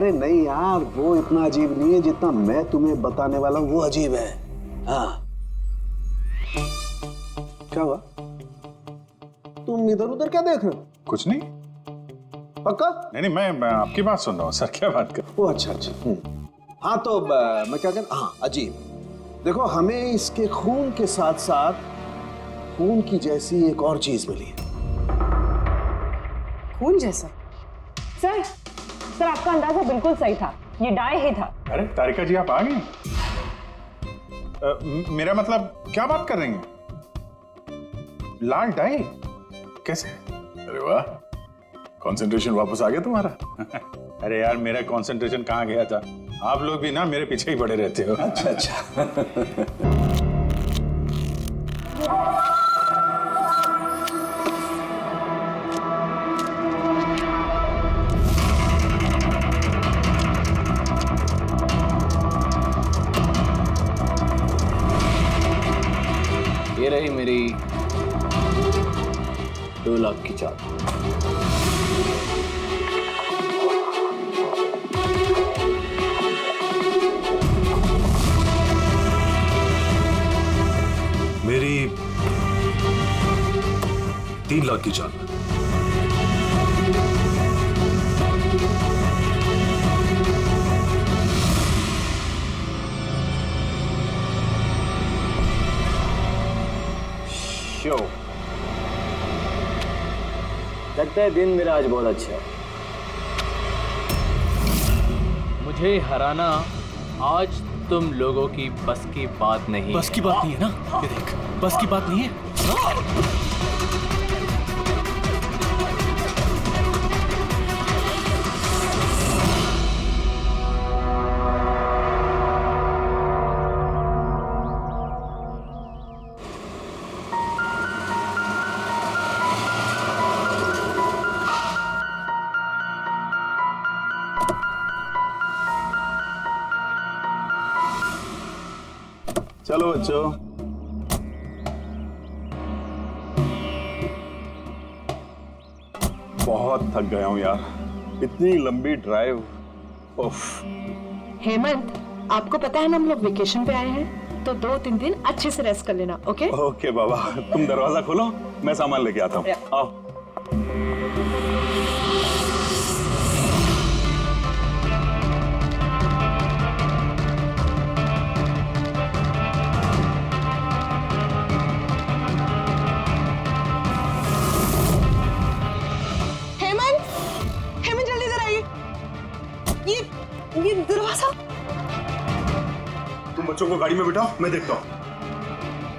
अरे नहीं यार, वो इतना अजीब नहीं है जितना मैं तुम्हें बताने वाला हूँ, वो अजीब है। हाँ, क्या हुआ? तुम इधर उधर क्या देख रहे हो? कुछ नहीं। पक्का? नहीं, मैं आपकी बात सुन रहा हूँ सर। क्या बात कर? ओ अच्छा। हाँ तो मैं क्या कर, हाँ अजीब। देखो, हमें इसके खून के साथ साथ खून की जैसी एक और चीज मिली है। खून जैसा? सर आपका अंदाजा बिल्कुल सही था, ये डाई ही था। अरे तारिका जी, आप आ गए? मेरा मतलब, क्या बात कर रही हैं? लाल डाई कैसे? अरे वाह, कंसंट्रेशन वापस आ गया तुम्हारा। अरे यार, मेरा कंसंट्रेशन कहाँ गया था? आप लोग भी ना मेरे पीछे ही पड़े रहते हो। अच्छा। ये रही मेरी 2 लाख की चाल। मेरी 3 लाख की चाल। शो लगता है दिन मेरा आज बहुत अच्छा है। मुझे हराना आज तुम लोगों की बस की बात नहीं। बस की बात नहीं है ना? ये देख, बस की बात नहीं है। चलो बच्चों, बहुत थक गया हूँ यार, इतनी लंबी ड्राइव। उफ। हेमंत, आपको पता है ना हम लोग वेकेशन पे आए हैं, तो 2-3 दिन अच्छे से रेस्ट कर लेना। ओके? ओके बाबा, तुम दरवाजा खोलो, मैं सामान लेके आता हूँ। आओ। हेमंत जल्दी इधर आइए। ये दरवाजा। तुम बच्चों को गाड़ी में बिठाओ, मैं देखता हूँ।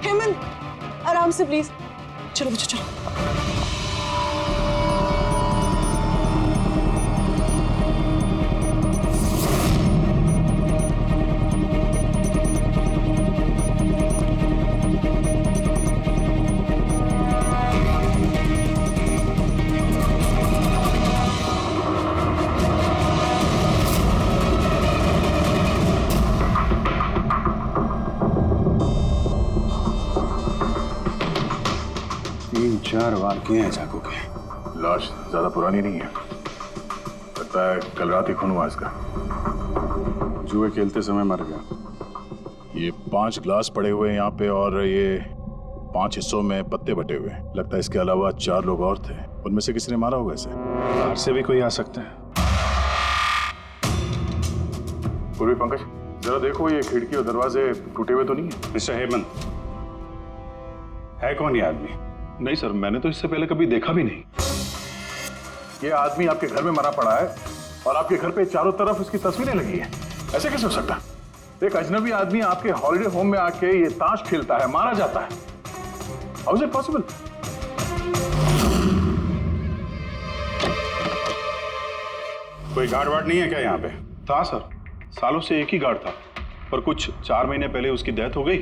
हेमंत आराम से प्लीज। चलो बच्चों चलो। चार वार किए हैं चाकू के। लाश ज्यादा पुरानी नहीं है, लगता है कल रात ही खून हुआ इसका। जुए खेलते समय मर गया। ये 5 ग्लास पड़े हुए हैं यहाँ पे, और ये 5 हिस्सों में पत्ते बटे हुए हैं। लगता है इसके अलावा 4 लोग और थे, उनमें से किसी ने मारा होगा इसे। बाहर से भी कोई आ सकते हैं। पूर्वी पंकज, जरा देखो ये खिड़की और दरवाजे टूटे हुए तो नहीं है? मिस्टर हेमंत, है कौन ये आदमी? नहीं सर, मैंने तो इससे पहले कभी देखा भी नहीं। ये आदमी आपके घर में मरा पड़ा है और आपके घर पे चारों तरफ इसकी तस्वीरें लगी हैं। ऐसे कैसे हो सकता? एक अजनबी आदमी आपके हॉलिडे होम में आके ये ताश खेलता है, मारा जाता है। How is it possible? कोई गार्ड वार्ड नहीं है क्या यहाँ पे? था सर, सालों से एक ही गार्ड था, पर कुछ 4 महीने पहले उसकी डेथ हो गई,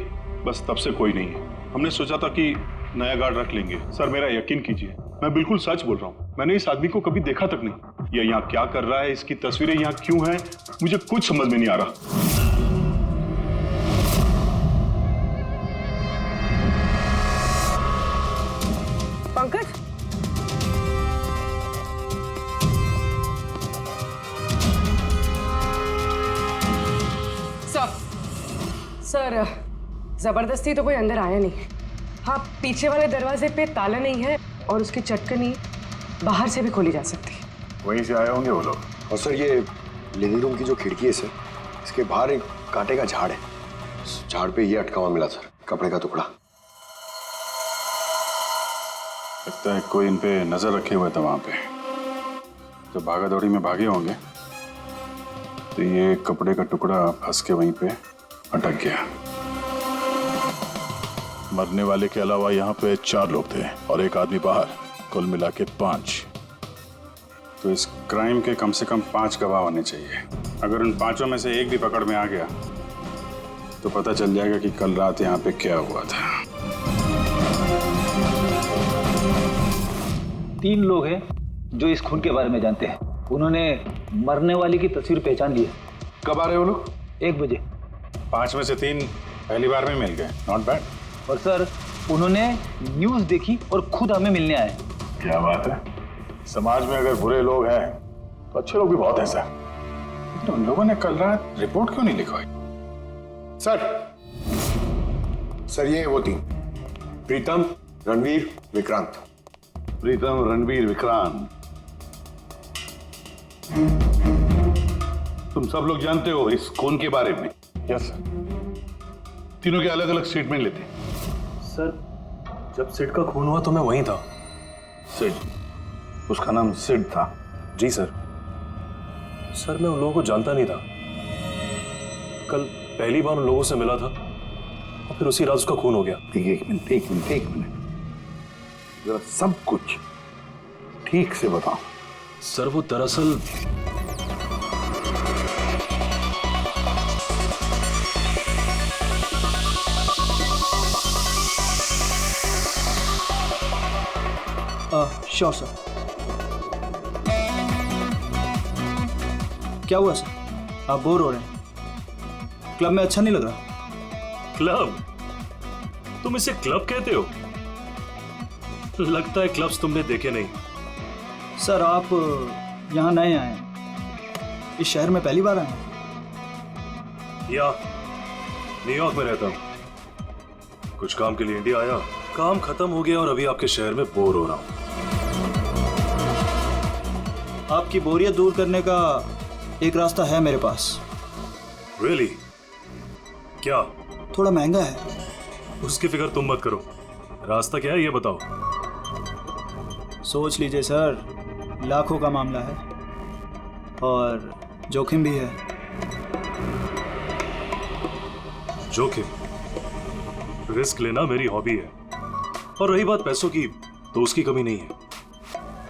बस तब से कोई नहीं है। हमने सोचा था कि नया गार्ड रख लेंगे। सर मेरा यकीन कीजिए, मैं बिल्कुल सच बोल रहा हूँ। मैंने इस आदमी को कभी देखा तक नहीं। ये यहाँ क्या कर रहा है, इसकी तस्वीरें यहाँ क्यों हैं, मुझे कुछ समझ में नहीं आ रहा। पंकज, सर जबरदस्ती तो कोई अंदर आया नहीं। हाँ, पीछे वाले दरवाजे पे ताला नहीं है और उसकी चटकनी बाहर से भी खोली जा सकती है। वहीं से आए होंगे वो लोग। और सर ये लिविंग रूम की जो खिड़की है सर, इसके बाहर एक कांटे का झाड़ है। इस झाड़ पे ये अटका हुआ मिला सर, कपड़े का टुकड़ा। लगता है कोई इन पे नजर रखे हुए था वहां पे। जब भागा दौड़ी में भागे होंगे तो ये कपड़े का टुकड़ा फंस के वहीं पे अटक गया। मरने वाले के अलावा यहाँ पे 4 लोग थे और एक आदमी बाहर, कुल मिला के 5। तो इस क्राइम के कम से कम 5 गवाह होने चाहिए। अगर उन 5 में से एक भी पकड़ में आ गया तो पता चल जाएगा कि कल रात यहाँ पे क्या हुआ था। 3 लोग हैं जो इस खून के बारे में जानते हैं। उन्होंने मरने वाले की तस्वीर पहचान ली है। कब आ रहे हो लोग? 1 बजे। 5 में से 3 पहली बार में मिल गए, नॉट बैड। और सर उन्होंने न्यूज़ देखी और खुद हमें मिलने आए। क्या बात है। समाज में अगर बुरे लोग हैं तो अच्छे लोग भी बहुत हैं सर। तो उन लोगों ने कल रात रिपोर्ट क्यों नहीं लिखवाई? सर ये वो 3, प्रीतम, रणवीर, विक्रांत। प्रीतम, रणवीर, विक्रांत, तुम सब लोग जानते हो इस खून के बारे में? Yes sir. तीनों के अलग अलग स्टेटमेंट लेते। सर जब सिड का खून हुआ तो मैं वहीं था। सिड, उसका नाम सिड था? जी सर। सर मैं उन लोगों को जानता नहीं था। कल पहली बार उन लोगों से मिला था और फिर उसी रात उसका खून हो गया। एक मिनट जरा सब कुछ ठीक से बताओ। सर वो दरअसल श्योर सर। क्या हुआ सर? आप बोर हो रहे हैं? क्लब में अच्छा नहीं लग रहा? क्लब? तुम इसे क्लब कहते हो? लगता है क्लब्स तुमने देखे नहीं। सर आप यहाँ नए आए हैं, इस शहर में पहली बार आए हैं? या न्यूयॉर्क में रहता हूँ। कुछ काम के लिए इंडिया आया, काम खत्म हो गया और अभी आपके शहर में बोर हो रहा हूँ। आपकी बोरियत दूर करने का एक रास्ता है मेरे पास। Really? क्या? थोड़ा महंगा है। उसकी फिक्र तुम मत करो। रास्ता क्या है ये बताओ। सोच लीजिए सर, लाखों का मामला है और जोखिम भी है। जोखिम? रिस्क लेना मेरी हॉबी है। और रही बात पैसों की, तो उसकी कमी नहीं है।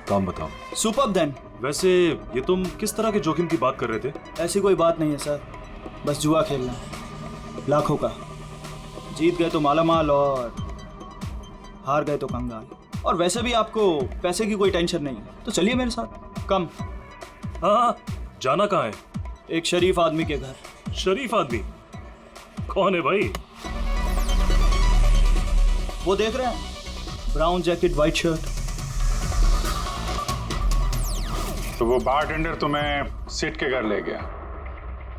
काम बताओ। Superb then. वैसे ये तुम किस तरह के जोखिम की बात कर रहे थे? ऐसी कोई बात नहीं है सर, बस जुआ खेलना है, लाखों का। जीत गए तो मालामाल और हार गए तो कंगाल। और वैसे भी आपको पैसे की कोई टेंशन नहीं है, तो चलिए मेरे साथ। कम। हाँ, जाना कहाँ है? एक शरीफ आदमी के घर। शरीफ आदमी? कौन है भाई? वो देख रहे हैं, ब्राउन जैकेट, व्हाइट शर्ट। तो वो बारटेंडर तुम्हें सिड के घर ले गया,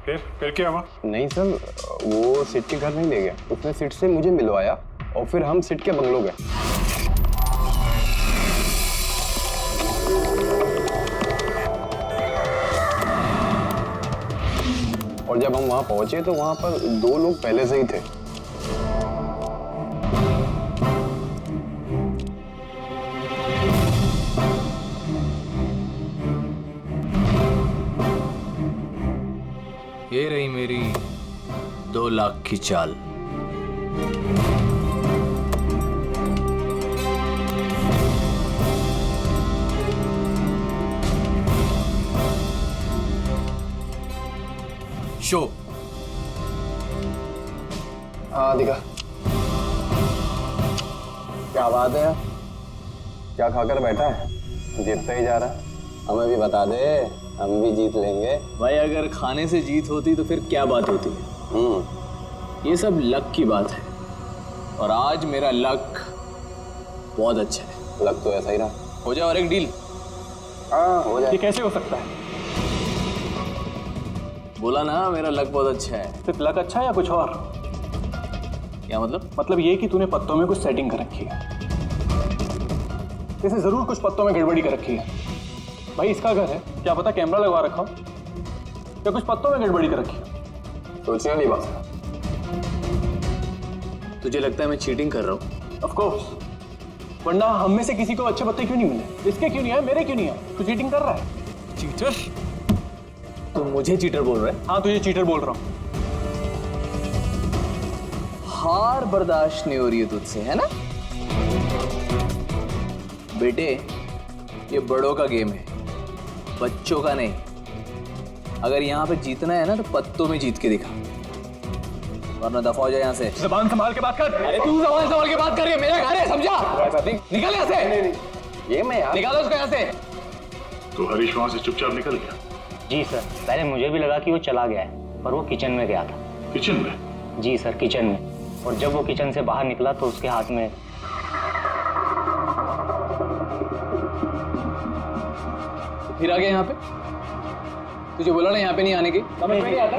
फिर क्या हुआ? नहीं सर, वो सिड के घर नहीं ले गया। उसने सिड से मुझे मिलवाया और फिर हम सिड के बंगलो गए। और जब हम वहां पहुंचे तो वहां पर 2 लोग पहले से ही थे। ये रही मेरी 2 लाख की चाल। शो। हाँ दिखा। क्या बात है? क्या खाकर बैठा है? जीतता ही जा रहा है। हमें भी बता दे, हम भी जीत लेंगे। भाई अगर खाने से जीत होती तो फिर क्या बात होती है। ये सब लक की बात है और आज मेरा लक बहुत अच्छा है। लक तो ऐसा ही रहा। हो जाए और एक डील। हाँ हो जाए। ये कैसे हो सकता है? बोला ना मेरा लक बहुत अच्छा है। सिर्फ लक अच्छा है या कुछ और? क्या मतलब? मतलब ये कि तूने पत्तों में कुछ सेटिंग कर रखी है। इसे जरूर कुछ पत्तों में गड़बड़ी कर रखी है। भाई इसका घर है, क्या पता कैमरा लगवा रखा हो या कुछ पत्तों में गड़बड़ी कर रखी है। सोचने वाली बात है। तुझे लगता है मैं चीटिंग कर रहा हूँ? ऑफ कोर्स, वरना हम में से किसी को अच्छे पत्ते क्यों नहीं मिले? इसके क्यों नहीं है, मेरे क्यों नहीं है? तू चीटिंग कर रहा है। चीटर? तू मुझे चीटर बोल रहा है? हाँ, तुझे चीटर बोल रहा हूँ। हार बर्दाश्त नहीं हो रही है तुझसे, है ना? बेटे, ये बड़ों का गेम है, बच्चों का नहीं। अगर यहाँ पे जीतना है ना तो पत्तों में जीत के दिखा, वरना दफा हो जाए यहाँ से। ज़बान संभाल के बात कर। अरे तू ज़बान संभाल के बात कर रही है, मेरा घर है, समझा? निकल यहाँ से। नहीं, ये मैं यार। निकालो उसको यहाँ से। तो हरीश वहां से चुपचाप निकल गया? जी सर, पहले मुझे भी लगा कि वो चला गया है, पर वो किचन में गया था। किचन में? जी सर, किचन में। और जब वो किचन से बाहर निकला तो उसके हाथ में फिर आ गया यहाँ पे। तुझे बोला ना यहाँ पे नहीं आने की। समझ में नहीं आता?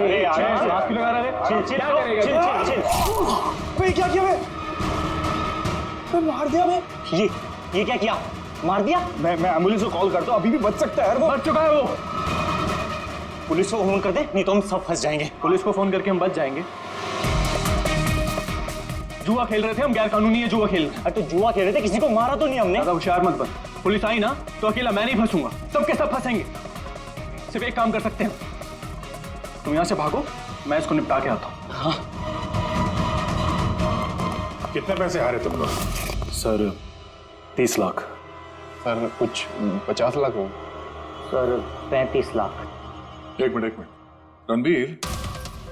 हाथ क्यों लगा रहा है? क्या करेगा? क्या किया मैं मार दिया मैं। ये क्या किया? मार दिया? मैं एम्बुलेंस को कॉल करता हूँ, अभी भी बच सकता है यार, वो बच चुका है वो। पुलिस को फोन कर दे, नहीं तो हम सब फंस जाएंगे। पुलिस को फोन करके हम बच जाएंगे। जुआ खेल रहे थे हम, गैर कानूनी है जुआ खेल। अरे तो जुआ खेल रहे थे, किसी को मारा तो नहीं हमने। ज्यादा होशियार मत बन। पुलिस आई ना तो अकेला मैं नहीं फंसूंगा, सबके सब फंसेंगे। सिर्फ एक काम कर सकते हैं, तुम यहाँ से भागो, मैं इसको निपटा के आता हूँ। हाँ। कितने पैसे हारे तुम लोग? सर 30 लाख। सर कुछ 50 लाख हो। सर 35 लाख। एक मिनट रणबीर,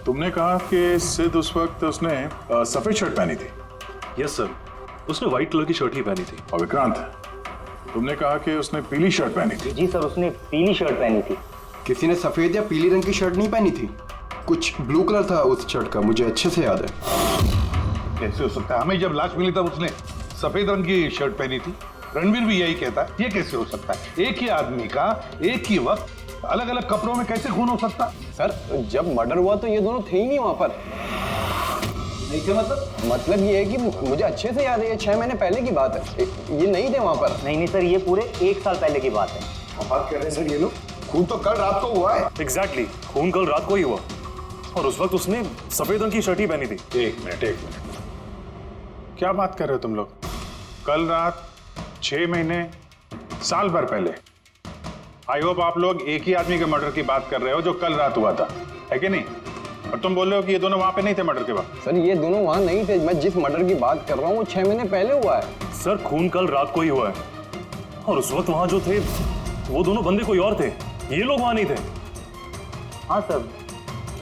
तुमने कहा कि सिद्ध उस वक्त उसने सफेद शर्ट पहनी थी? यस सर, उसने व्हाइट कलर की शर्ट ही पहनी थी। और विक्रांत, तुमने कहा कि उसने पीली शर्ट पहनी थी? जी सर, उसने पीली शर्ट पहनी थी। किसी ने सफेद या पीली रंग की शर्ट नहीं पहनी थी, कुछ ब्लू कलर था उस शर्ट का, मुझे अच्छे से याद है। कैसे हो सकता है? हमें जब लाश मिली तब उसने सफेद रंग की शर्ट पहनी थी। रणवीर भी यही कहता है। ये कैसे हो सकता है? एक ही आदमी का एक ही वक्त अलग अलग कपड़ों में कैसे खून हो सकता? सर जब मर्डर हुआ तो ये दोनों थे ही नहीं वहां पर। नहीं थे मतलब ये है कि मुझे अच्छे से याद है, ये 6 महीने पहले की बात है, ये नहीं थे वहां पर। नहीं सर, ये पूरे 1 साल पहले की बात है। बात कर रहे हैं सर ये लोग, खून तो कल रात को हुआ है। एग्जैक्टली, खून कल रात को ही हुआ और उस वक्त उसने सफेद रंग की शर्ट ही पहनी थी। एक मिनट, क्या बात कर रहे हो तुम लोग? कल रात, 6 महीने, साल भर पहले? आई होप आप लोग एक ही आदमी के मर्डर की बात कर रहे हो जो कल रात हुआ था, है कि नहीं? और तुम बोल रहे हो कि ये दोनों वहां पे नहीं थे मर्डर के वक्त? सर ये दोनों वहां नहीं थे, मैं जिस मर्डर की बात कर रहा हूँ वो 6 महीने पहले हुआ है। सर खून कल रात को ही हुआ है और उस वक्त वहां जो थे वो दोनों बंदे कोई और थे, ये लोग वहां नहीं थे। हाँ सर,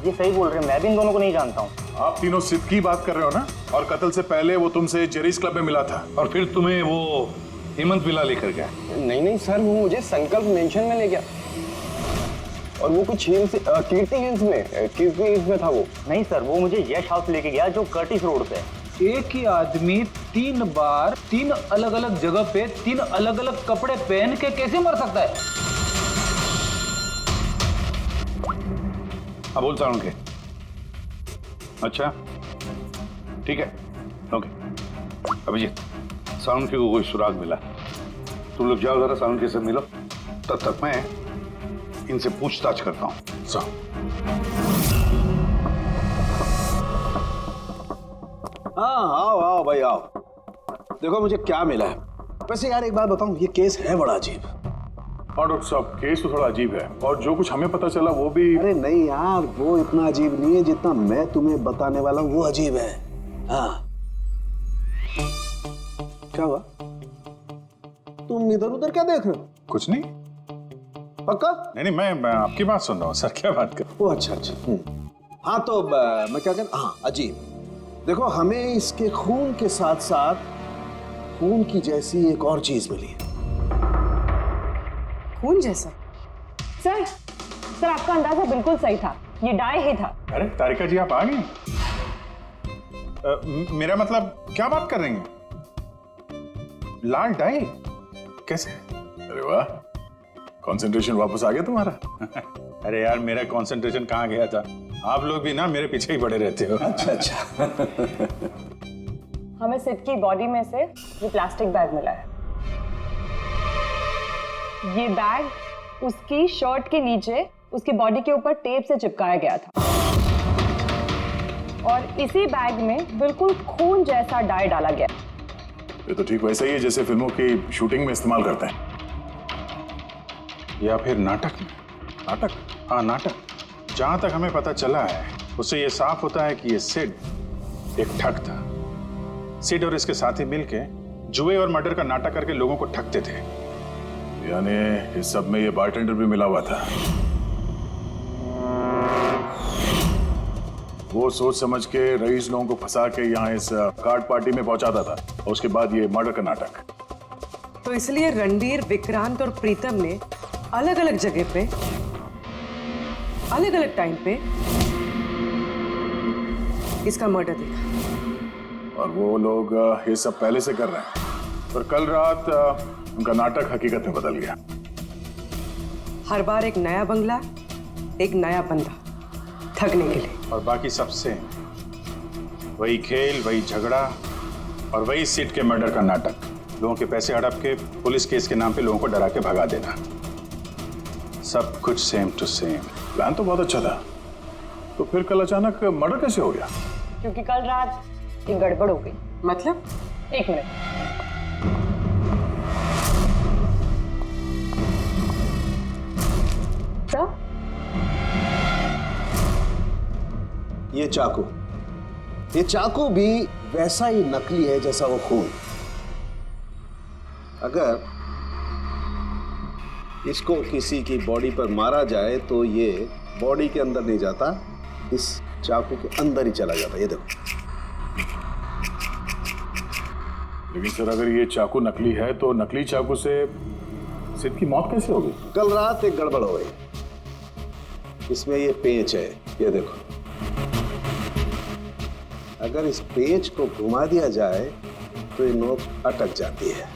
ये सही बोल रहे हैं, मैं भी इन दोनों को नहीं जानता हूँ। आप तीनों सिद्ध की बात कर रहे हो ना? और कत्ल से पहले वो तुमसे जेरीज क्लब में मिला था और फिर तुम्हें वो हेमंत विला लेकर गया? नहीं सर, वो मुझे संकल्प मेंशन में ले गया और वो कुछ कीर्ति हिल्स में था वो। नहीं सर, वो मुझे यश हाउस लेके गया जो कर्टिस रोड पे है। एक ही आदमी 3 बार 3 अलग अलग जगह पे 3 अलग अलग कपड़े पहन के कैसे मर सकता है? हाँ बोल साउंड के। अच्छा ठीक है, ओके। अभिजीत, साउंड के को कोई सुराग मिला? तुम लोग जाओ जरा साउंड के से मिलो, तब तक मैं इनसे पूछताछ करता हूँ। हाँ आओ भाई आओ, देखो मुझे क्या मिला है। वैसे यार एक बात बताऊं, ये केस है बड़ा अजीब। और डॉक्टर साहब केस तो थोड़ा अजीब है और जो कुछ हमें पता चला वो भी। अरे नहीं यार, वो इतना अजीब नहीं है जितना मैं तुम्हें बताने वाला हूं, वो अजीब है। हाँ क्या हुआ? तुम इधर उधर क्या देख रहे हो? कुछ नहीं। पक्का? नहीं मैं आपकी बात सुन रहा हूँ सर। क्या बात कर? ओ अच्छा। हाँ तो मैं क्या कहता, हाँ अजीब। देखो हमें इसके खून के साथ साथ खून की जैसी एक और चीज मिली है। खून जैसा? सर आपका अंदाजा बिल्कुल सही था, ये डाई ही था। अरे तारिका जी आप आ गई? मेरा मतलब क्या बात कर रही हैं? लाल डाई कैसे? अरे वाह, कंसंट्रेशन वापस आ गया तुम्हारा। अरे यार मेरा कंसंट्रेशन कहाँ गया था? आप लोग भी ना मेरे पीछे ही पड़े रहते हो। अच्छा हमें सिड की बॉडी में से ये प्लास्टिक बैग मिला है। ये बैग उसकी शर्ट के नीचे उसकी बॉडी के ऊपर टेप से चिपकाया गया था और इसी बैग में बिल्कुल खून जैसा डाई डाला गया। ये तो ठीक वैसा ही है जैसे फिल्मों की शूटिंग में इस्तेमाल करते हैं। या फिर नाटक में। नाटक? हाँ नाटक। जहां तक हमें पता चला है उससे ये साफ होता है कि ये सिड एक ठग था। सिड और इसके साथी मिलके जुए और मर्डर का नाटक करके लोगों को ठगते थे। यानी इस सब में ये बारटेंडर भी मिला हुआ था। वो सोच समझ के रईस लोगों को फंसा के यहाँ इस कार्ड पार्टी में पहुंचाता था और उसके बाद ये मर्डर का नाटक। तो इसलिए रणवीर, विक्रांत और प्रीतम ने अलग अलग जगह पे अलग अलग टाइम पे इसका मर्डर देखा। और वो लोग ये सब पहले से कर रहे हैं, पर कल रात उनका नाटक हकीकत में बदल गया। हर बार एक नया बंगला, एक नया बंदा ठगने के लिए। और बाकी सबसे वही खेल, वही झगड़ा और वही सिड के मर्डर का नाटक। लोगों के पैसे हड़प के पुलिस केस के नाम पे लोगों को डरा के भगा देना। सब कुछ सेम टू सेम। प्लान तो बहुत अच्छा था, तो फिर कल अचानक मर्डर कैसे हो गया? क्योंकि कल रात एक गड़बड़ हो गई। मतलब? एक मिनट। क्या? ये चाकू भी वैसा ही नकली है जैसा वो खून। अगर इसको किसी की बॉडी पर मारा जाए तो ये बॉडी के अंदर नहीं जाता, इस चाकू के अंदर ही चला जाता। ये देखो। लेकिन सर अगर ये चाकू नकली है तो नकली चाकू से सिड की मौत कैसे होगी? कल रात एक गड़बड़ हो गई। इसमें ये पेंच है, ये देखो। अगर इस पेंच को घुमा दिया जाए तो ये नोक अटक जाती है,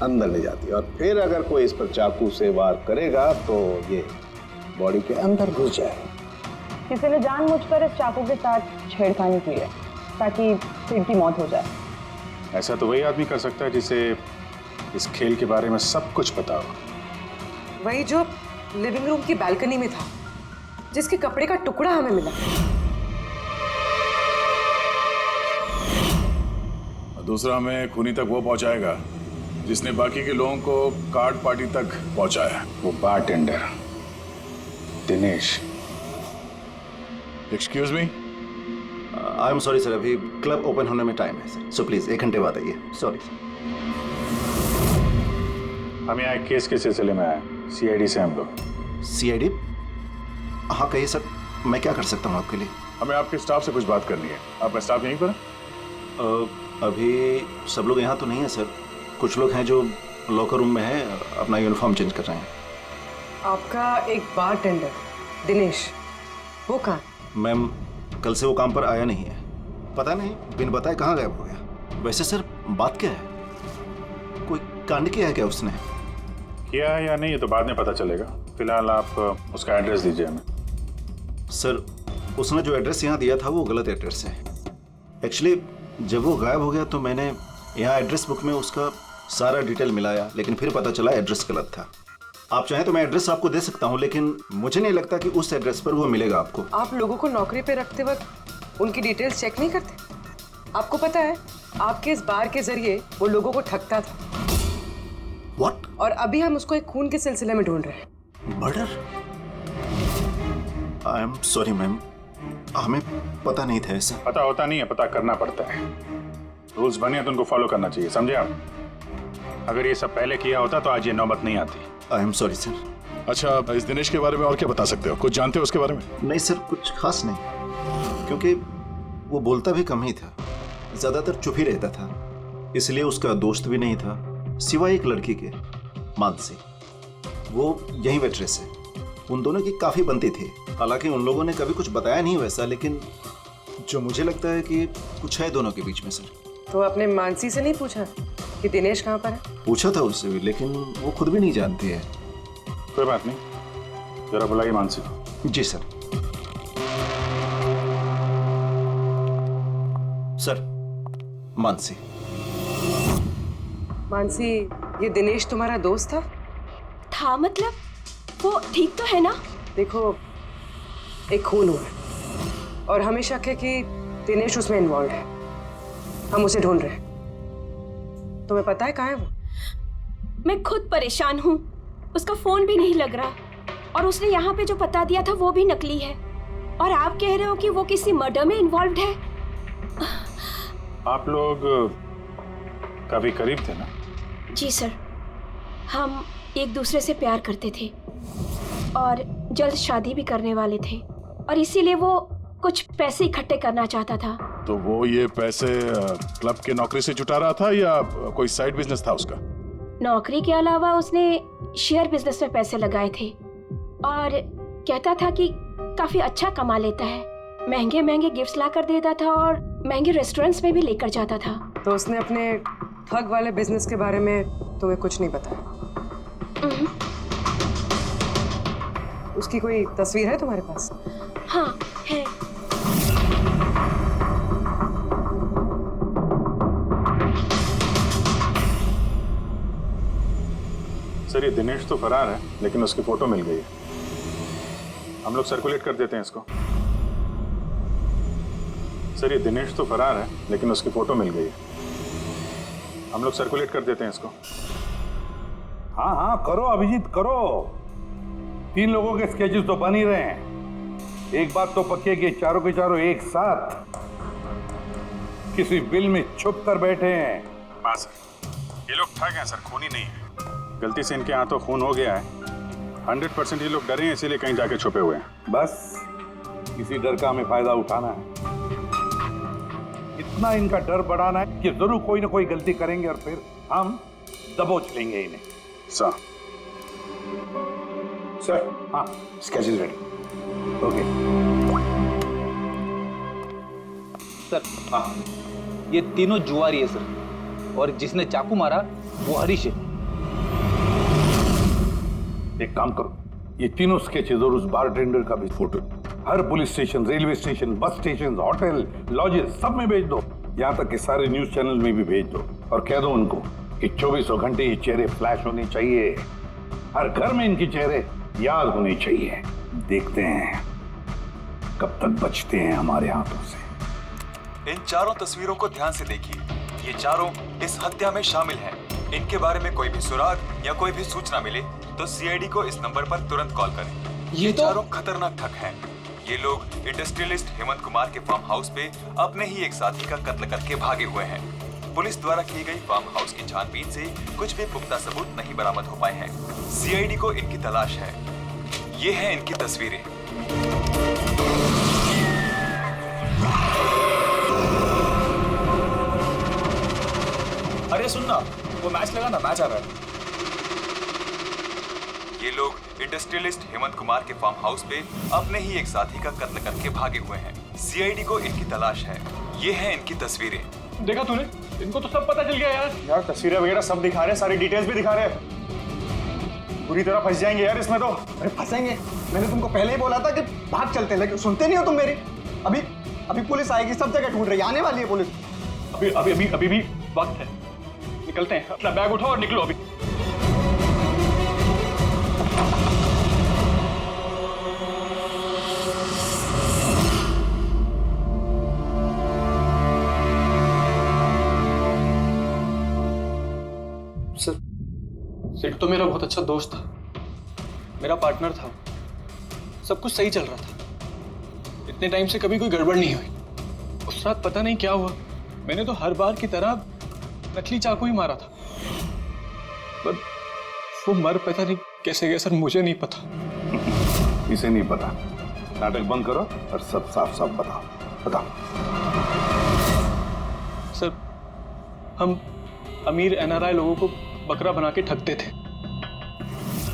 अंदर ले जाती है, और फिर अगर कोई इस पर चाकू से वार करेगा तो ये बॉडी के अंदर घुस जाए। किसी ने जानबूझकर इस चाकू के साथ छेड़खानी की है ताकि सिड की मौत हो जाए। ऐसा तो वही आदमी कर सकता है जिसे इस खेल के बारे में सब कुछ पता हो। वही जो लिविंग रूम की बालकनी में था, जिसके कपड़े का टुकड़ा हमें मिला। दूसरा हमें खूनी तक वो पहुंचाएगा जिसने बाकी के लोगों को कार्ड पार्टी तक पहुंचाया। वो bartender Dinesh. Excuse me. I am sorry sir, अभी क्लब ओपन होने में टाइम है सर, सो प्लीज 1 घंटे बाद आइए। Sorry sir. हम यहाँ एक केस के सिलसिले में आए, सीआईडी से हम लोग। सीआईडी? हाँ कहिए सर, मैं क्या कर सकता हूँ आपके लिए? हमें आपके स्टाफ से कुछ बात करनी है। आपका स्टाफ यहीं पर है? अभी सब लोग यहाँ तो नहीं है सर, कुछ लोग हैं जो लॉकर रूम में हैं, अपना यूनिफॉर्म चेंज कर रहे हैं। आपका एक बारटेंडर दिनेश, वो कहाँ? मैम कल से वो काम पर आया नहीं है, पता नहीं बिन बताए कहाँ गायब हो गया। वैसे सर बात क्या है, कोई कांड किया है क्या उसने? किया है या नहीं ये तो बाद में पता चलेगा। फिलहाल आप उसका एड्रेस दीजिए हमें। सर उसने जो एड्रेस यहाँ दिया था वो गलत एड्रेस है। एक्चुअली जब वो गायब हो गया तो मैंने यहाँ एड्रेस बुक में उसका सारा डिटेल मिलाया, लेकिन फिर पता चला एड्रेस गलत था। आप चाहें तो मैं एड्रेस आपको दे सकता हूँ, लेकिन मुझे नहीं लगता कि उस एड्रेस पर वो मिलेगा आपको। आप लोगों को नौकरी पे रखते वक्त उनकी डिटेल्स चेक नहीं करते? आपको पता है आपके इस बार के जरिए वो लोगों को ठगता था। What? और अभी हम उसको एक खून के सिलसिले में ढूंढ रहे हैं। Murder? I am sorry ma'am, हमें पता नहीं था ऐसा। पता होता नहीं है, पता करना पड़ता है। रूल्स बने तो उनको फॉलो करना चाहिए, समझे आप? अगर ये सब पहले किया होता तो आज ये नौबत नहीं आती। I am sorry sir. अच्छा, इस दिनेश के बारे में और क्या बता सकते हो? कुछ जानते हो उसके बारे में? नहीं सर, कुछ खास नहीं, क्योंकि वो बोलता भी कम ही था, ज्यादातर चुप ही रहता था। इसलिए उसका दोस्त भी नहीं था सिवाय एक लड़की के, मानसी। वो यही वेट्रेस है। उन दोनों की काफी बनती थी, हालांकि उन लोगों ने कभी कुछ बताया नहीं वैसा, लेकिन जो मुझे लगता है कि कुछ है दोनों के बीच में सर। तो आपने मानसी से नहीं पूछा कि दिनेश कहाँ पर है? पूछा था उससे भी, लेकिन वो खुद भी नहीं जानती है। कोई बात नहीं, जरा बुलाइए मानसी को। जी सर। सर मानसी। मानसी, ये दिनेश तुम्हारा दोस्त था? था मतलब? वो ठीक तो है ना? देखो, एक खून हुआ है और हमें शक है कि दिनेश उसमें इन्वॉल्व है। हम उसे ढूंढ रहे हैं। तुम्हें पता है कहाँ है वो? मैं खुद परेशान हूँ। उसका फोन भी नहीं लग रहा और उसने यहाँ पे जो पता दिया था वो भी नकली है। और आप कह रहे हो कि वो किसी मर्डर में इन्वॉल्व है? आप लोग काफी करीब थे ना? जी सर, हम एक दूसरे से प्यार करते थे और जल्द शादी भी करने वाले थे और इसीलिए वो कुछ पैसे इकट्ठे करना चाहता था। तो वो ये पैसे क्लब के नौकरी से जुटा रहा था या कोई साइड बिजनेस था उसका? नौकरी के अलावा उसने शेयर बिजनेस में पैसे लगाए थे और कहता था कि काफी अच्छा कमा लेता है। महंगे महंगे गिफ्ट्स ला कर देता था और महंगे रेस्टोरेंट्स में भी लेकर जाता था। तो उसने अपने ठग वाले बिजनेस के बारे में तुम्हें कुछ नहीं बताया? उसकी कोई तस्वीर है तुम्हारे पास? हाँ है। सर ये दिनेश तो फरार है लेकिन उसकी फोटो मिल गई है। हम लोग सर्कुलेट कर देते हैं इसको। सर ये दिनेश तो फरार है लेकिन उसकी फोटो मिल गई है। हम लोग सर्कुलेट कर देते हैं इसको। हाँ हाँ करो अभिजीत करो। 3 लोगों के स्केचेस तो बन ही रहे हैं। एक बात तो पक्की है कि चारों के चारों एक साथ किसी बिल में छुप कर बैठे हैं। हाँ सर, ये लोग ठग हैं सर, खूनी नहीं है। गलती से इनके हाथों खून हो गया है। 100% ये लोग डरे हैं इसीलिए कहीं जाके छुपे हुए हैं। बस इसी डर का हमें फायदा उठाना है। इतना इनका डर बढ़ाना है कि जरूर कोई ना कोई गलती करेंगे और फिर हम दबोच लेंगे इन्हें। सर हाँ स्केचेस रेडी। Okay sir. हाँ, ये तीनों जुआरी है सर और जिसने चाकू मारा वो हरीश है। एक काम करो, ये तीनों स्केचेस और उस बारटेंडर का भी फोटो हर police station, railway station, bus station, hotel, lodges सब में भेज दो। यहाँ तक कि सारे न्यूज चैनल में भी भेज दो और कह दो उनको कि 24 घंटे ये चेहरे फ्लैश होने चाहिए। हर घर में इनके चेहरे याद होने चाहिए। देखते हैं कब तक बचते हैं हमारे हाथों से। इन चारों तस्वीरों को ध्यान से देखिए। ये चारों इस हत्या में शामिल हैं। इनके बारे में कोई भी सुराग या कोई भी सूचना मिले तो सीआईडी को इस नंबर पर तुरंत कॉल करें। ये चारों खतरनाक ठग हैं। ये लोग इंडस्ट्रियलिस्ट हेमंत कुमार के फार्म हाउस पे अपने ही एक साथी का कत्ल करके भागे हुए हैं। पुलिस द्वारा की गई फार्म हाउस की छानबीन से कुछ भी पुख्ता सबूत नहीं बरामद हो पाए हैं। सीआईडी को इनकी तलाश है। ये हैं इनकी तस्वीरें। अरे सुनना, वो मैच लगा ना, मैच आ रहा है। ये लोग इंडस्ट्रियलिस्ट हेमंत कुमार के फार्म हाउस पे अपने ही एक साथी का कत्ल करके भागे हुए हैं। सीआईडी को इनकी तलाश है। ये हैं इनकी तस्वीरें। देखा तूने, इनको तो सब पता चल गया यार। यार तस्वीरें वगैरह सब दिखा रहे हैं, सारी डिटेल्स भी दिखा रहे हैं। पूरी तरह फंस जाएंगे यार इसमें तो। अरे फंसेंगे, मैंने तुमको पहले ही बोला था कि भाग चलते हैं, लेकिन सुनते नहीं हो तुम मेरी। अभी पुलिस आएगी, सब जगह ढूंढ रही है, आने वाली है पुलिस। अभी भी वक्त है, निकलते हैं। अपना बैग उठाओ और निकलो अभी। सिड तो मेरा बहुत अच्छा दोस्त था, मेरा पार्टनर था। सब कुछ सही चल रहा था। इतने टाइम से कभी कोई गड़बड़ नहीं हुई। उस रात पता नहीं क्या हुआ, मैंने तो हर बार की तरह नकली चाकू ही मारा था। पर वो मर पता नहीं कैसे गया सर, मुझे नहीं पता। इसे नहीं पता। नाटक बंद करो और सब साफ साफ बताओ। सर, हम अमीर एनआरआई लोगों को बकरा बना के ठगते थे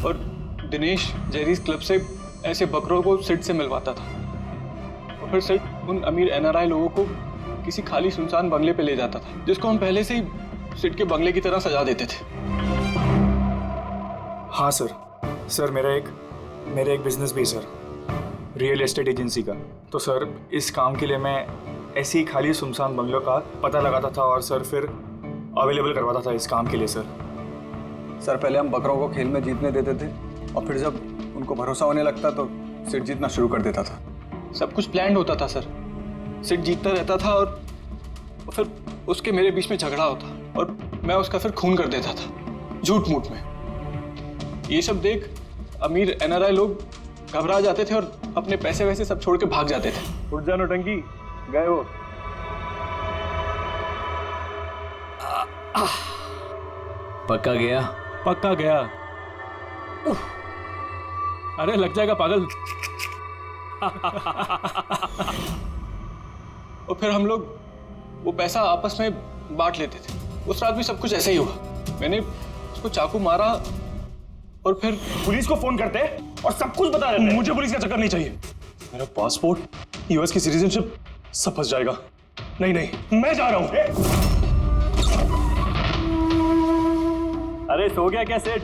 और दिनेश जेरीज क्लब से ऐसे बकरों को सिड से मिलवाता था और फिर सिड उन अमीर एनआरआई लोगों को किसी खाली सुनसान बंगले पे ले जाता था, जिसको हम पहले से ही सिड के बंगले की तरह सजा देते थे। हाँ सर मेरा एक बिजनेस भी है सर, रियल एस्टेट एजेंसी का। तो सर इस काम के लिए मैं ऐसे ही खाली सुनसान बंगलों का पता लगाता था और सर फिर अवेलेबल करवाता था इस काम के लिए सर। सर पहले हम बकरों को खेल में जीतने देते थे और फिर जब उनको भरोसा होने लगता तो सिट जीतना शुरू कर देता था। सब कुछ प्लान्ड होता था सर। सिट जीतता रहता था और फिर उसके मेरे बीच में झगड़ा होता और मैं उसका फिर खून कर देता था झूठ मूठ में। ये सब देख अमीर NRI लोग घबरा जाते थे और अपने पैसे वैसे सब छोड़ के भाग जाते थे। उठ जानो टंकी, गए हो। पक्का गया? पक्का गया। अरे लग जाएगा पागल। और फिर हम लोग वो पैसा आपस में बांट लेते थे। उस रात भी सब कुछ ऐसे ही हुआ। मैंने उसको चाकू मारा और फिर पुलिस को फोन करते और सब कुछ बता देते। मुझे पुलिस का चक्कर नहीं चाहिए। मेरा पासपोर्ट, US की सिटीजनशिप सब फंस जाएगा। नहीं नहीं, मैं जा रहा हूं। अरे सो गया क्या सेठ?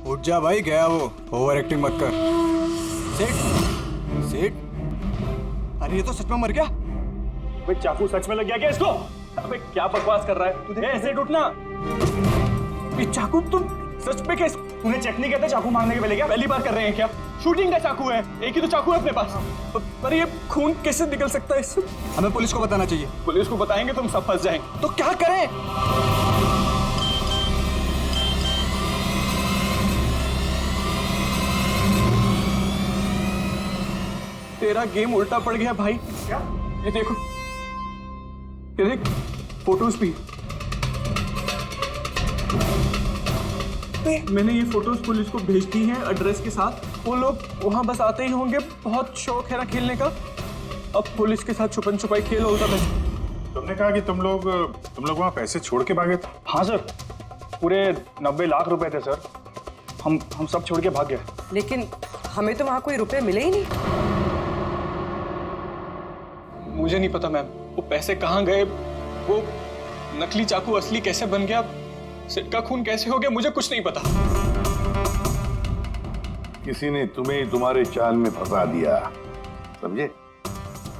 उठ जा भाई, गया वो। ओवर एक्टिंग मत कर। सेठ सेठ, अरे ये तो सच में मर गया। भाई चाकू सच में लग गया क्या इसको? अबे क्या बकवास कर रहा है? सेठ उठना। ये चाकू तुम सच में कैसे? तूने चेक नहीं किया था चाकू मारने के पहले? क्या पहली बार कर रहे हैं क्या? शूटिंग का चाकू है, एक ही तो चाकू है अपने पास। पर ये खून कैसे निकल सकता है इससे? हमें पुलिस को बताना चाहिए। पुलिस को बताएंगे तुम सब फंस जाएंगे। तो क्या करें? तेरा गेम उल्टा पड़ गया भाई। क्या? ये देखो, ये देख फोटोज भी। मैंने ये फोटोज पुलिस को भेज दी हैं एड्रेस के साथ। वो लोग वहां बस आते ही होंगे। बहुत शौक है ना खेलने का। अब पुलिस के साथ छुपन छुपाई खेल होता है। तुमने कहा कि तुम लोग वहां पैसे छोड़ के भागे थे? हाँ सर, पूरे 90 लाख रुपए थे सर। हम सब छोड़ के भाग गए। लेकिन हमें तो वहां कोई रुपए मिले ही नहीं। मुझे नहीं पता मैम, वो पैसे कहाँ गए, वो नकली चाकू असली कैसे बन गया, सिट का खून कैसे हो गया, मुझे कुछ नहीं पता। किसी ने तुम्हें तुम्हारे चाल में फंसा दिया, समझे?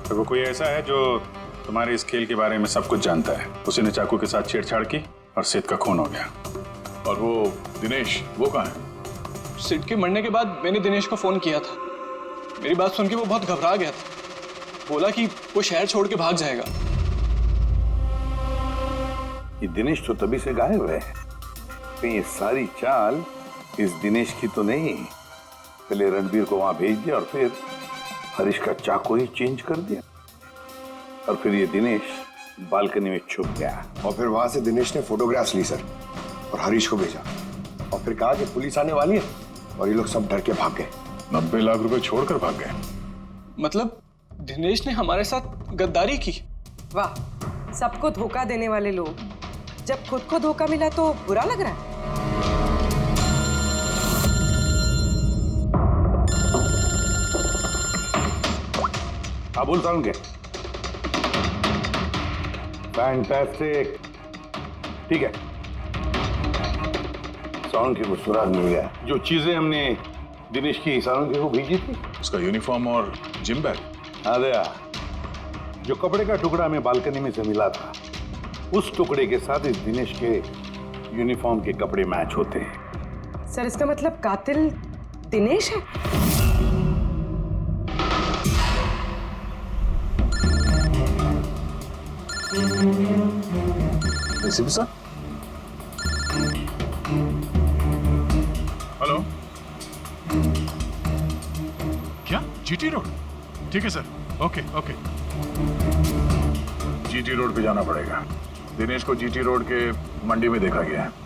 तो वो कोई ऐसा है जो तुम्हारे इस खेल के बारे में सब कुछ जानता है। उसी ने चाकू के साथ छेड़छाड़ की और सिट का खून हो गया। और वो दिनेश, वो कहाँ है? सिट के मरने के बाद मैंने दिनेश को फोन किया था। मेरी बात सुन के वो बहुत घबरा गया था। बोला कि वो शहर छोड़ के भाग जाएगा। ये दिनेश तो तभी से गायब है। कहीं ये सारी चाल इस दिनेश की तो नहीं? पहले रणबीर को वहां भेज दिया और फिर हरीश का चाकू ही चेंज कर दिया और फिर ये दिनेश बालकनी में छुप गया। और फिर वहां से दिनेश ने फोटोग्राफ्स ली सर और हरीश को भेजा और फिर कहा कि पुलिस आने वाली है और ये लोग सब डर के भाग गए। 90 लाख रुपए छोड़कर भाग गए? मतलब दिनेश ने हमारे साथ गद्दारी की? वाह, सबको धोखा देने वाले लोग। जब खुद को धोखा मिला तो बुरा लग रहा है। हाँ बोल साउंड के। फैंटास्टिक, ठीक है। साउंड के को सुराग मिल गया। जो चीजें हमने दिनेश की साउंड के को भेजी थी, उसका यूनिफॉर्म और जिम बैग। हाँ दया, जो कपड़े का टुकड़ा हमें बालकनी में से मिला था, उस टुकड़े के साथ इस दिनेश के यूनिफॉर्म के कपड़े मैच होते हैं। सर इसका मतलब कातिल दिनेश है? ACP sir, hello. क्या GT रोड? ठीक है sir, okay okay. GT road पे जाना पड़ेगा। दिनेश को GT रोड के मंडी में देखा गया है।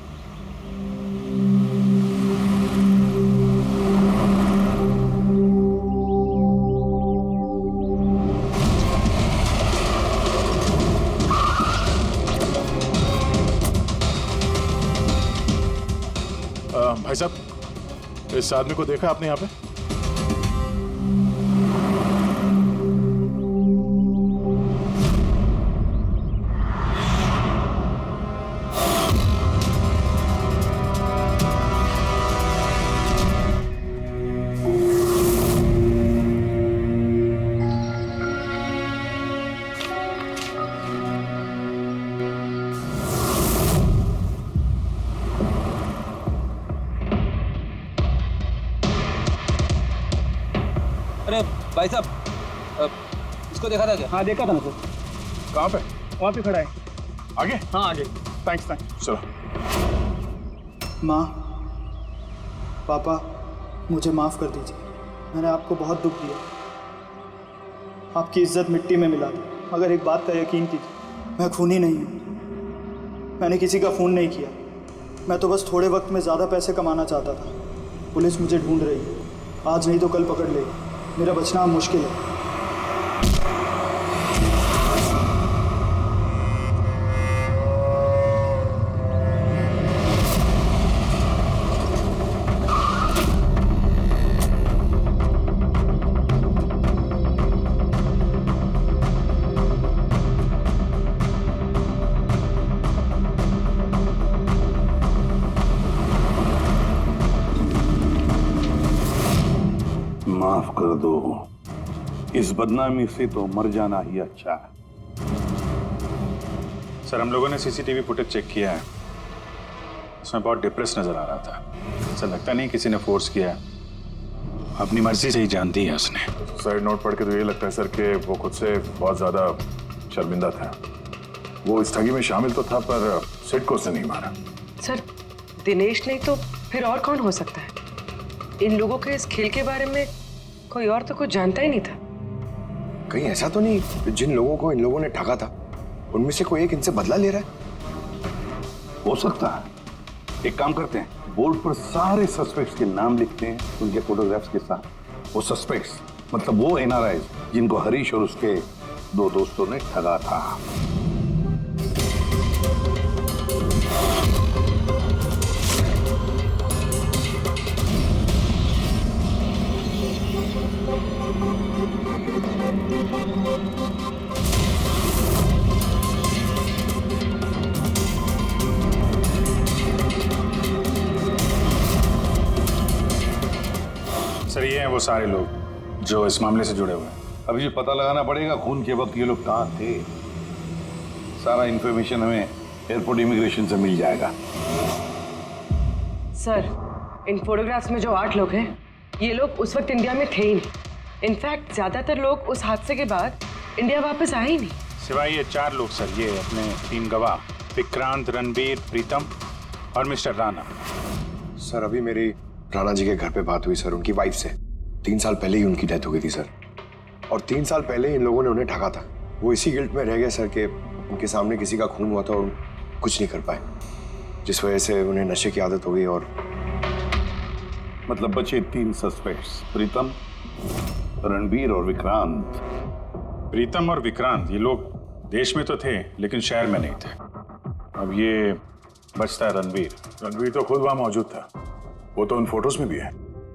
भाई साहब, इस आदमी को देखा आपने यहाँ पे? भाई साहब इसको देखा था क्या? हाँ देखा था ना सर। कहाँ पे? वहाँ पे खड़ा है। आगे? हाँ आगे। Thanks thanks. चलो। माँ, पापा, मुझे माफ़ कर दीजिए। मैंने आपको बहुत दुख दिया, आपकी इज्जत मिट्टी में मिला दी। मगर एक बात का यकीन कीजिए, मैं खूनी नहीं हूँ। मैंने किसी का खून नहीं किया। मैं तो बस थोड़े वक्त में ज़्यादा पैसे कमाना चाहता था। पुलिस मुझे ढूंढ रही है, आज नहीं तो कल पकड़ लेगी। मेरा बचना अब मुश्किल है। माफ कर दो, इस बदनामी से तो मर जाना ही अच्छा है। सर हम लोगों ने सीसीटीवी फुटेज चेक किया है, उसमें बहुत डिप्रेस नजर आ रहा था। ऐसा लगता नहीं किसी ने फोर्स किया है, अपनी मर्जी से ही जान दी है उसने। साइड नोट पढ़ के तो ये लगता है सर कि वो खुद से बहुत ज्यादा शर्मिंदा था। वो इस ठगी में शामिल तो था पर सिड को उसने नहीं मारा। सर दिनेश नहीं तो फिर और कौन हो सकता है? इन लोगों के इस खेल के बारे में कोई और तो कुछ जानता ही नहीं था। कहीं ऐसा तो नहीं जिन लोगों को इन लोगों ने ठगा था उनमें से कोई एक इनसे बदला ले रहा है? हो सकता है। एक काम करते हैं, बोर्ड पर सारे सस्पेक्ट्स के नाम लिखते हैं उनके फोटोग्राफ्स के साथ। वो सस्पेक्ट्स मतलब वो एनआरआईज जिनको हरीश और उसके दो दोस्तों ने ठगा था। सर ये हैं वो सारे लोग जो इस मामले से जुड़े हुए हैं। अभी ये पता लगाना पड़ेगा खून के वक्त ये लोग कहाँ थे। सारा इंफॉर्मेशन हमें एयरपोर्ट इमिग्रेशन से मिल जाएगा। सर इन फोटोग्राफ्स में जो 8 लोग हैं ये लोग उस वक्त इंडिया में थे ही नहीं। इनफैक्ट ज्यादातर लोग उस हादसे के बाद इंडिया वापस आए ही नहीं। सिवाय ये 4 लोग सर, ये अपने 3 गवाह विक्रांत, रणबीर, प्रीतम और मिस्टर राणा। सर अभी मेरी राणा जी के घर पे बात हुई सर उनकी वाइफ से। 3 साल पहले ही उनकी डेथ हो गई थी सर, और 3 साल पहले इन लोगों ने उन्हें ठगा था। वो इसी गिल्ट में रह गए सर कि उनके सामने किसी का खून हुआ था और कुछ नहीं कर पाए, जिस वजह से उन्हें नशे की आदत हो गई। और मतलब बचे 3 सस्पेक्ट्स, प्रीतम, रणबीर और विक्रांत। प्रीतम और विक्रांत ये लोग देश में तो थे लेकिन शहर में नहीं थे। अब ये बचता है रणबीर। रणबीर तो खुद वहां मौजूद था, वो तो उन फोटोज में भी है।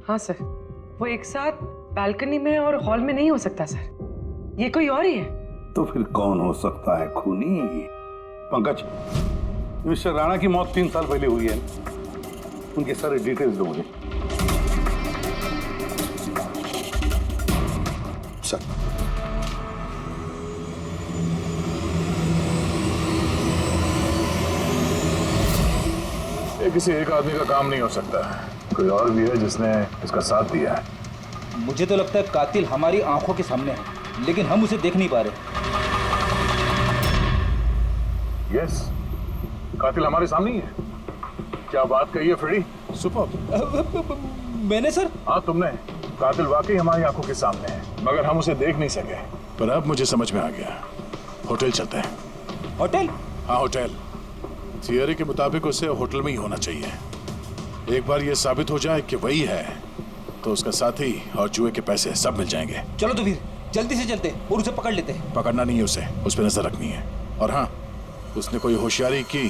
हाँ सर, वो एक साथ बालकनी में और हॉल में नहीं हो सकता सर, ये कोई और ही है। तो फिर कौन हो सकता है खूनी? पंकज, मिस्टर राणा की मौत 3 साल पहले हुई है, उनके सारे डिटेल्स दो मुझे। सर ये किसी एक आदमी का काम नहीं हो सकता, कोई और भी है जिसने इसका साथ दिया है। मुझे तो लगता है कातिल हमारी आंखों के सामने है, लेकिन हम उसे देख नहीं पा रहे। यस, कातिल हमारे सामने ही है। क्या बात कही है फ्रेडी? सुपर। मैंने सर? हाँ तुमने। कातिल वाकई हमारी आंखों के सामने है, मगर हम उसे देख नहीं सके। पर अब मुझे समझ में आ गया, होटल चलता है। होटल? हाँ होटल। थियरी के मुताबिक उसे होटल में ही होना चाहिए। एक बार ये साबित हो जाए कि वही है तो उसका साथी और जुए के पैसे सब मिल जाएंगे। चलो तो फिर जल्दी से चलते और उसे पकड़ लेते हैं। पकड़ना नहीं है उसे, उस पर नजर रखनी है। और हाँ, उसने कोई होशियारी की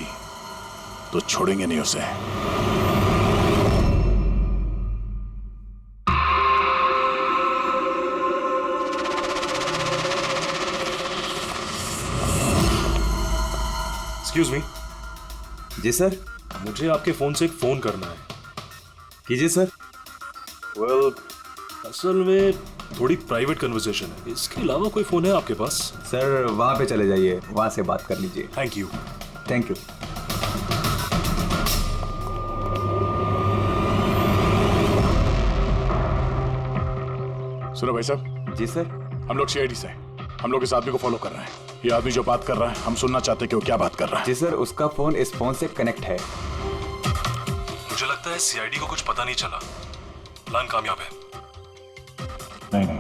तो छोड़ेंगे नहीं उसे। Excuse me. जी सर। मुझे आपके फोन से एक फोन करना है। कीजिए सर। वेल, असल में थोड़ी प्राइवेट कन्वर्सेशन है, इसके अलावा कोई फोन है आपके पास? सर वहां पे चले जाइए, वहां से बात कर लीजिए। Thank you. Thank you. सुनो भाई साहब, जी सर। हम लोग सीआईडी से हैं। हम लोग इस आदमी को फॉलो कर रहे हैं। ये आदमी जो बात कर रहा है हम सुनना चाहते हैं कि वो क्या बात कर रहा है। जी सर, उसका फोन इस फोन से कनेक्ट है। मुझे लगता है सीआईडी को कुछ पता नहीं चला। प्लान कामयाब है। नहीं,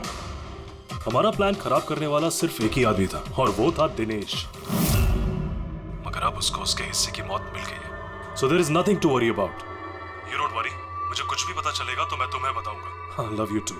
हमारा प्लान खराब करने वाला सिर्फ एक ही आदमी था और वो था दिनेश। मगर अब उसको उसके हिस्से की मौत मिल गई है। So there is nothing to worry about. You don't worry. मुझे कुछ भी पता चलेगा तो मैं तुम्हें बताऊंगा। I love you too.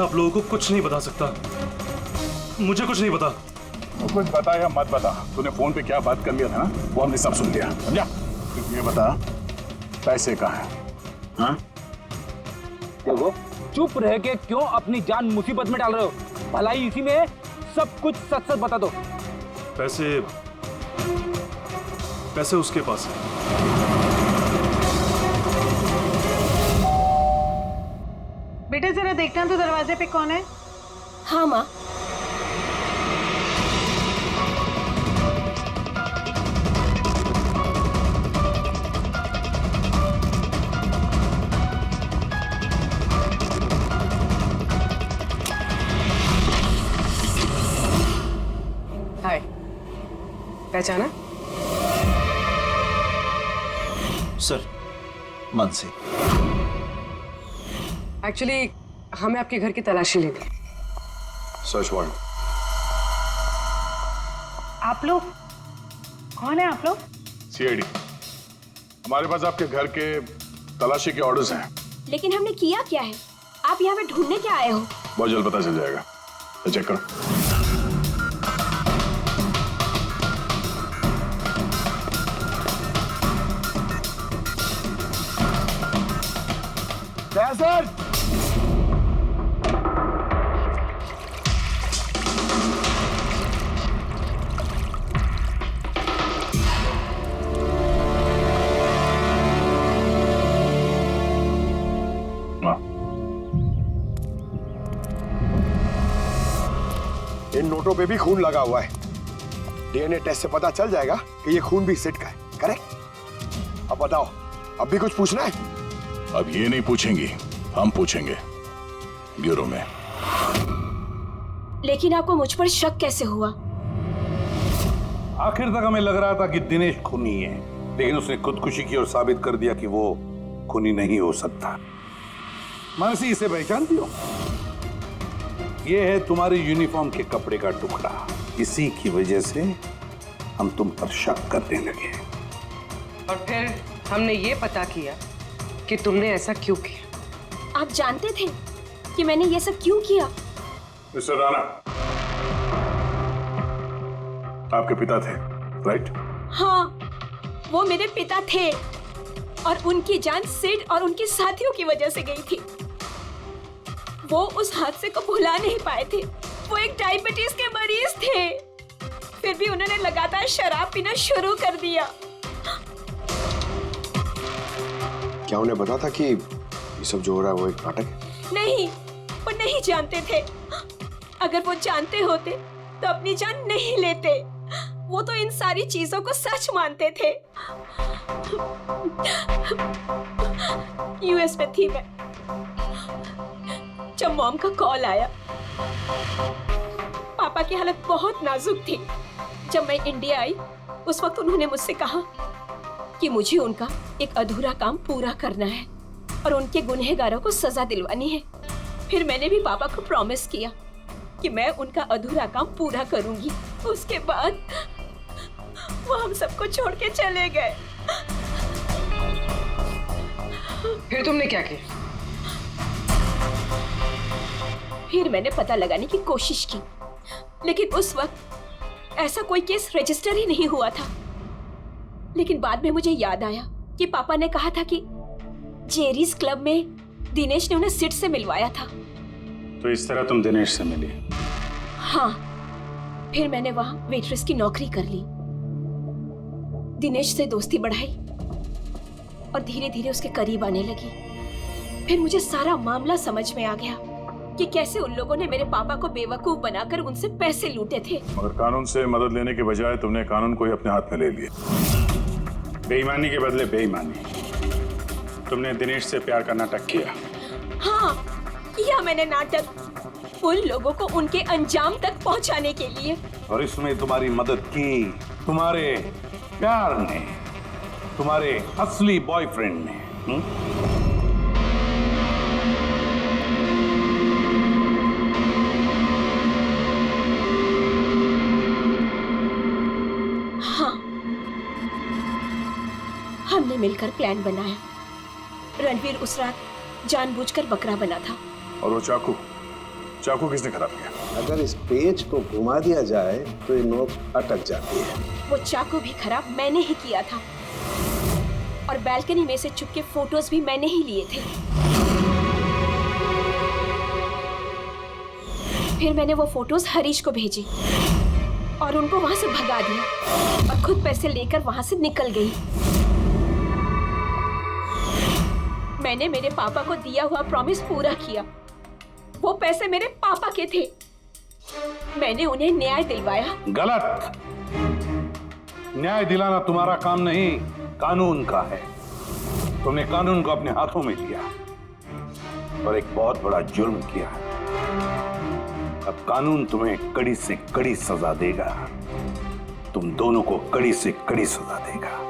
आप लोगों को कुछ नहीं बता सकता। मुझे कुछ नहीं पता। तो कुछ बता या मत बता, तूने फोन पे क्या बात कर लिया था ना, वो हमने सब सुन लिया, समझा? ये बता पैसे कहाँ हैं? हाँ? देखो, चुप रह के क्यों अपनी जान मुसीबत में डाल रहे हो? भलाई इसी में है, सब कुछ सच सच बता दो। पैसे उसके पास है। बेटे जरा देखना तो दरवाजे पे कौन है? हाँ माँ। हाय, पहचाना? सर, मानसी। एक्चुअली हमें आपके घर की तलाशी लेनी। Search warrant. आप लोग कौन है? आप लोग सीआईडी। हमारे पास आपके घर के तलाशी के ऑर्डर्स हैं। लेकिन हमने किया क्या है? आप यहाँ पे ढूंढने क्या आए हो? बहुत जल्द पता चल जाएगा। तो चेक करो। सर, इन नोटों पे भी खून लगा हुआ है। डीएनए टेस्ट से पता चल जाएगा कि ये खून भी सिड का है, करेक्ट? अब बताओ, अब भी कुछ पूछना है? अब ये नहीं पूछेंगी, हम पूछेंगे ब्यूरो में। लेकिन आपको मुझ पर शक कैसे हुआ? आखिर तक हमें लग रहा था कि दिनेश खूनी है, लेकिन उसने खुदकुशी की और साबित कर दिया कि वो खूनी नहीं हो सकता। मानसी, इसे पहचानती हो? ये है तुम्हारे यूनिफॉर्म के कपड़े का टुकड़ा। इसी की वजह से हम तुम पर शक करने लगे और फिर हमने ये पता किया कि तुमने ऐसा क्यों किया। आप जानते थे कि मैंने ये सब क्यों किया? मिस्टर राणा, आपके पिता थे, राइट? हाँ, वो मेरे पिता थे और उनकी जान सिड और उनके साथियों की वजह से गई थी। वो उस हादसे को भुला नहीं पाए थे। वो एक डायबिटीज के मरीज थे, फिर भी उन्होंने लगातार शराब पीना शुरू कर दिया। क्या उन्हें पता था कि ये सब जो हो रहा है वो एक नाटक है? नहीं, वो नहीं जानते थे। अगर वो जानते होते तो अपनी जान नहीं लेते। वो तो इन सारी चीजों को सच मानते थे। यूएस में थी मैं जब मॉम का कॉल आया। पापा की हालत बहुत नाजुक थी। जब मैं इंडिया आई उस वक्त उन्होंने मुझसे कहा कि मुझे उनका एक अधूरा काम पूरा करना है और उनके गुनहगारों को सजा दिलवानी है। फिर मैंने भी पापा को प्रॉमिस किया कि मैं उनका अधूरा काम पूरा करूंगी। उसके बाद वो हम सबको छोड़ के चले गए। फिर तुमने क्या किया? फिर मैंने पता लगाने की कोशिश की, लेकिन उस वक्त ऐसा कोई केस रजिस्टर ही नहीं हुआ था। लेकिन बाद में मुझे याद आया कि पापा ने कहा था कि जेरीज क्लब में दिनेश ने उन्हें सिट से मिलवाया था। तो इस तरह तुम दिनेश से मिली? हाँ, फिर मैंने वहां वेट्रेस की नौकरी कर ली, दिनेश से दोस्ती बढ़ाई और धीरे धीरे उसके करीब आने लगी। फिर मुझे सारा मामला समझ में आ गया कि कैसे उन लोगों ने मेरे पापा को बेवकूफ बनाकर उनसे पैसे लूटे थे। मगर कानून से मदद लेने के बजाय तुमने कानून को ही अपने हाथ में ले लिया। बेईमानी के बदले बेईमानी। तुमने दिनेश से प्यार का नाटक किया। हाँ, किया मैंने नाटक, उन लोगों को उनके अंजाम तक पहुंचाने के लिए। और इसमें तुम्हारी मदद की तुम्हारे प्यार ने, तुम्हारे असली बॉयफ्रेंड ने। हाँ, हमने मिलकर प्लान बनाया। रणवीर उस रात जानबूझकर बकरा बना था। और वो चाकू चाकू किसने खराब किया? अगर इस पेज को घुमा दिया जाए तो ये नोक अटक जाती है। वो चाकू भी खराब मैंने ही किया था और बालकनी में से चुपके फोटोज भी मैंने ही लिए थे। फिर मैंने वो फोटोज हरीश को भेजी और उनको वहां से भगा दिया और खुद पैसे लेकर वहां से निकल गई। मैंने मेरे पापा को दिया हुआ प्रॉमिस पूरा किया। वो पैसे मेरे पापा के थे, मैंने उन्हें न्याय दिलवाया। गलत। न्याय दिलाना तुम्हारा काम नहीं, कानून का है। तुमने कानून को अपने हाथों में लिया और एक बहुत बड़ा जुर्म किया है। अब कानून तुम्हें कड़ी से कड़ी सजा देगा। तुम दोनों को कड़ी से कड़ी सजा देगा।